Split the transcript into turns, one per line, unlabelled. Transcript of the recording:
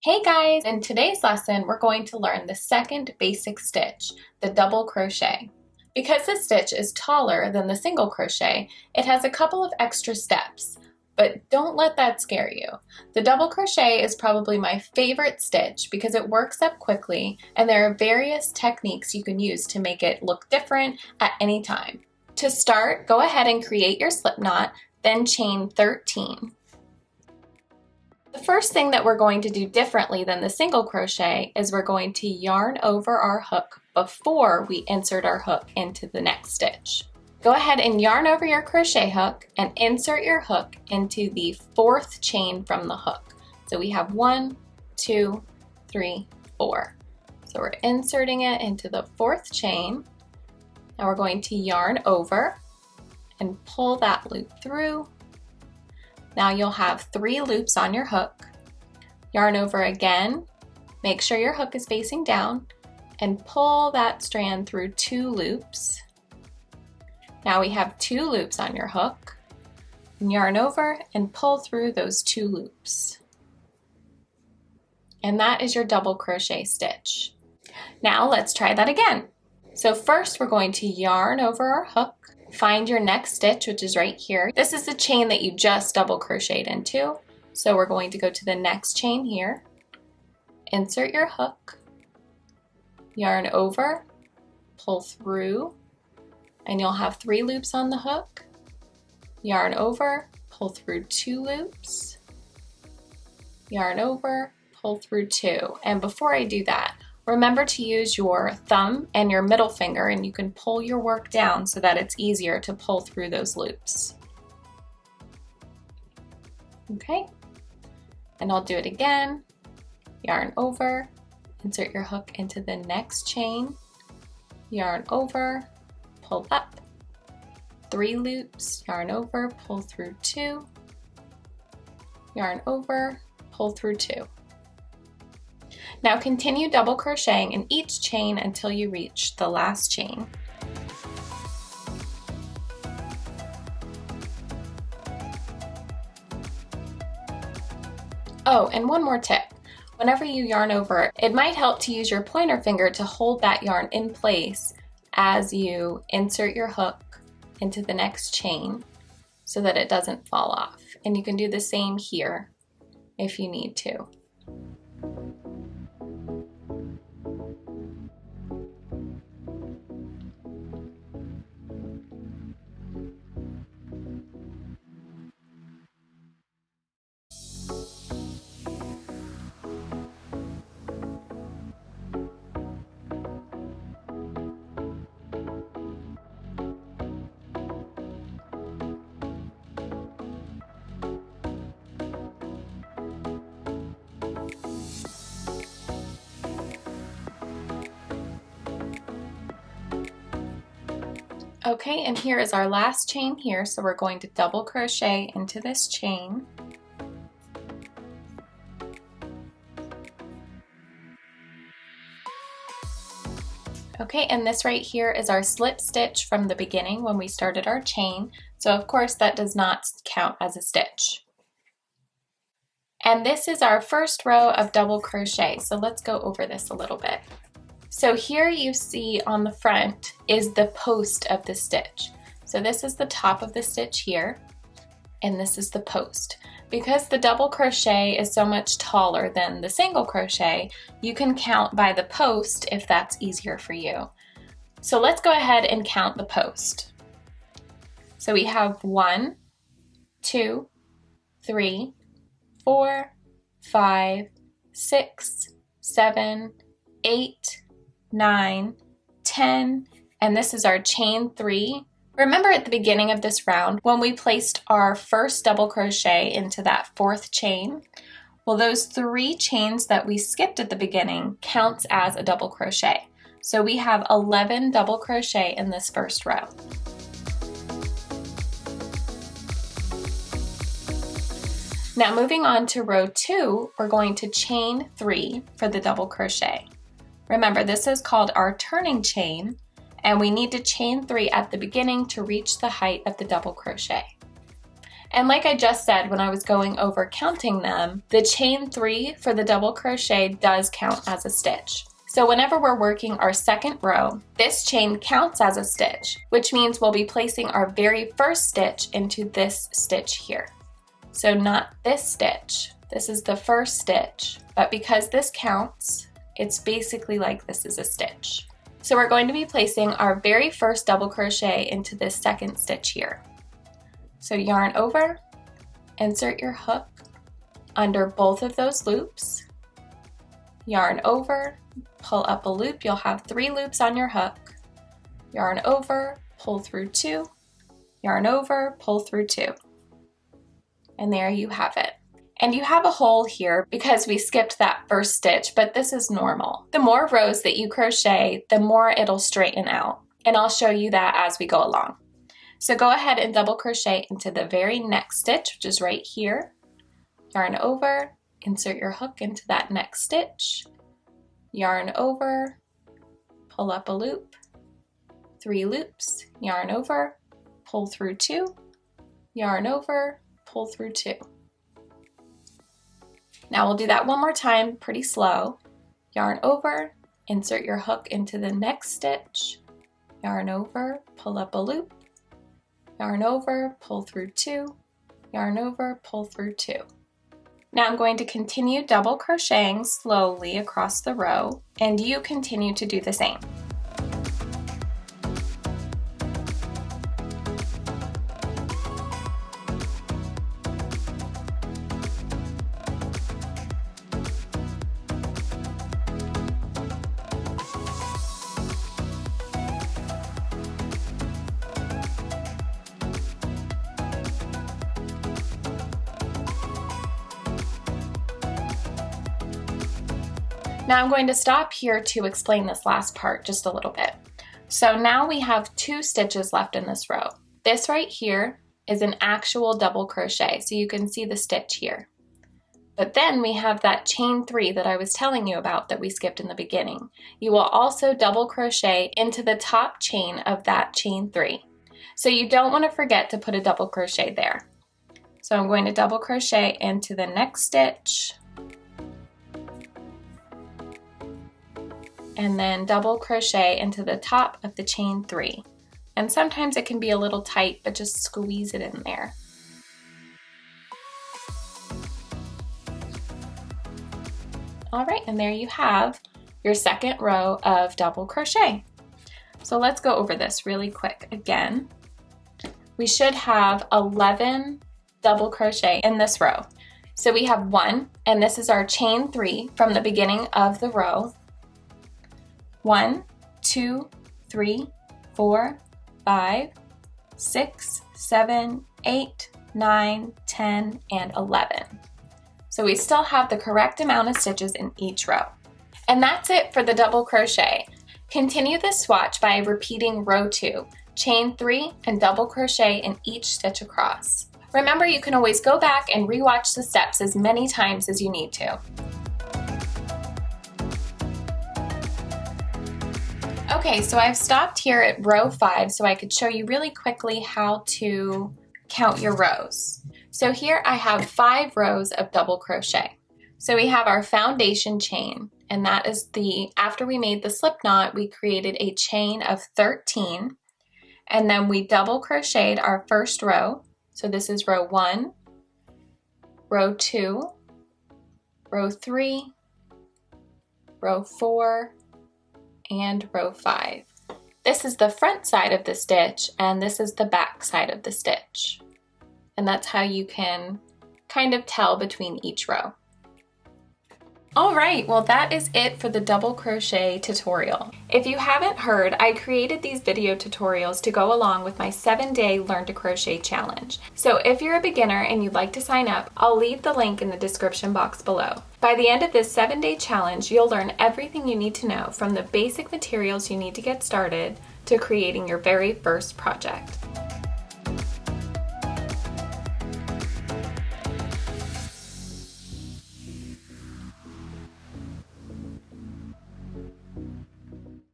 Hey guys! In today's lesson, we're going to learn the second basic stitch, the double crochet. Because this stitch is taller than the single crochet, it has a couple of extra steps, but don't let that scare you. The double crochet is probably my favorite stitch because it works up quickly and there are various techniques you can use to make it look different at any time. To start, go ahead and create your slip knot, then chain 13. The first thing that we're going to do differently than the single crochet is we're going to yarn over our hook before we insert our hook into the next stitch. Go ahead and yarn over your crochet hook and insert your hook into the fourth chain from the hook. So we have 1, 2, 3, 4. So we're inserting it into the fourth chain. Now we're going to yarn over and pull that loop through. Now you'll have 3 loops on your hook. Yarn over again, make sure your hook is facing down, and pull that strand through 2 loops. Now we have 2 loops on your hook. Yarn over and pull through those 2 loops. And that is your double crochet stitch. Now let's try that again. So first we're going to yarn over our hook. Find your next stitch, which is right here. This is the chain that you just double crocheted into. So we're going to go to the next chain here, insert your hook, yarn over, pull through, and you'll have 3 loops on the hook. Yarn over, pull through 2 loops, yarn over, pull through 2. And before I do that, remember to use your thumb and your middle finger and you can pull your work down so that it's easier to pull through those loops. Okay, and I'll do it again. Yarn over, insert your hook into the next chain, yarn over, pull up, 3 loops, yarn over, pull through 2, yarn over, pull through 2. Now continue double crocheting in each chain until you reach the last chain. Oh, and one more tip. Whenever you yarn over, it might help to use your pointer finger to hold that yarn in place as you insert your hook into the next chain so that it doesn't fall off. And you can do the same here if you need to. Okay, and here is our last chain here, so we're going to double crochet into this chain. Okay, and this right here is our slip stitch from the beginning when we started our chain, so of course that does not count as a stitch. And this is our first row of double crochet, so let's go over this a little bit. So here you see on the front is the post of the stitch. So this is the top of the stitch here, and this is the post. Because the double crochet is so much taller than the single crochet, you can count by the post if that's easier for you. So let's go ahead and count the post. So we have 1, 2, 3, 4, 5, 6, 7, 8, 9, 10, and this is our chain 3. Remember at the beginning of this round when we placed our first double crochet into that 4th chain? Well, those 3 chains that we skipped at the beginning counts as a double crochet. So we have 11 double crochet in this first row. Now moving on to row 2, we're going to chain 3 for the double crochet. Remember, this is called our turning chain, and we need to chain 3 at the beginning to reach the height of the double crochet. And like I just said when I was going over counting them, the chain 3 for the double crochet does count as a stitch. So whenever we're working our second row, this chain counts as a stitch, which means we'll be placing our very first stitch into this stitch here. So not this stitch, this is the first stitch, but because this counts, it's basically like this is a stitch. So we're going to be placing our very first double crochet into this second stitch here. So yarn over, insert your hook under both of those loops, yarn over, pull up a loop, you'll have 3 loops on your hook, yarn over, pull through 2, yarn over, pull through 2. And there you have it. And you have a hole here because we skipped that first stitch, but this is normal. The more rows that you crochet, the more it'll straighten out. And I'll show you that as we go along. So go ahead and double crochet into the very next stitch, which is right here. Yarn over, insert your hook into that next stitch, yarn over, pull up a loop, 3 loops, yarn over, pull through 2, yarn over, pull through 2. Now we'll do that one more time, pretty slow. Yarn over, insert your hook into the next stitch, yarn over, pull up a loop, yarn over, pull through 2, yarn over, pull through 2. Now I'm going to continue double crocheting slowly across the row, and you continue to do the same. Now I'm going to stop here to explain this last part just a little bit. So now we have 2 stitches left in this row. This right here is an actual double crochet, so you can see the stitch here. But then we have that chain 3 that I was telling you about that we skipped in the beginning. You will also double crochet into the top chain of that chain 3. So you don't want to forget to put a double crochet there. So I'm going to double crochet into the next stitch, and then double crochet into the top of the chain 3. And sometimes it can be a little tight, but just squeeze it in there. All right, and there you have your second row of double crochet. So let's go over this really quick again. We should have 11 double crochet in this row. So we have 1, and this is our chain 3 from the beginning of the row. 1, 2, 3, 4, 5, 6, 7, 8, 9, 10, and 11. So we still have the correct amount of stitches in each row. And that's it for the double crochet. Continue this swatch by repeating row 2, chain 3, and double crochet in each stitch across. Remember, you can always go back and re-watch the steps as many times as you need to. Okay, so I've stopped here at row 5 so I could show you really quickly how to count your rows. So here I have 5 rows of double crochet. So we have our foundation chain, and that is after we made the slip knot, we created a chain of 13, and then we double crocheted our first row. So this is row 1, row 2, row 3, row 4, and row 5. This is the front side of the stitch, and this is the back side of the stitch. And that's how you can kind of tell between each row. All right, well that is it for the double crochet tutorial. If you haven't heard, I created these video tutorials to go along with my 7-day Learn to Crochet challenge. So if you're a beginner and you'd like to sign up, I'll leave the link in the description box below. By the end of this 7-day challenge, you'll learn everything you need to know, from the basic materials you need to get started to creating your very first project.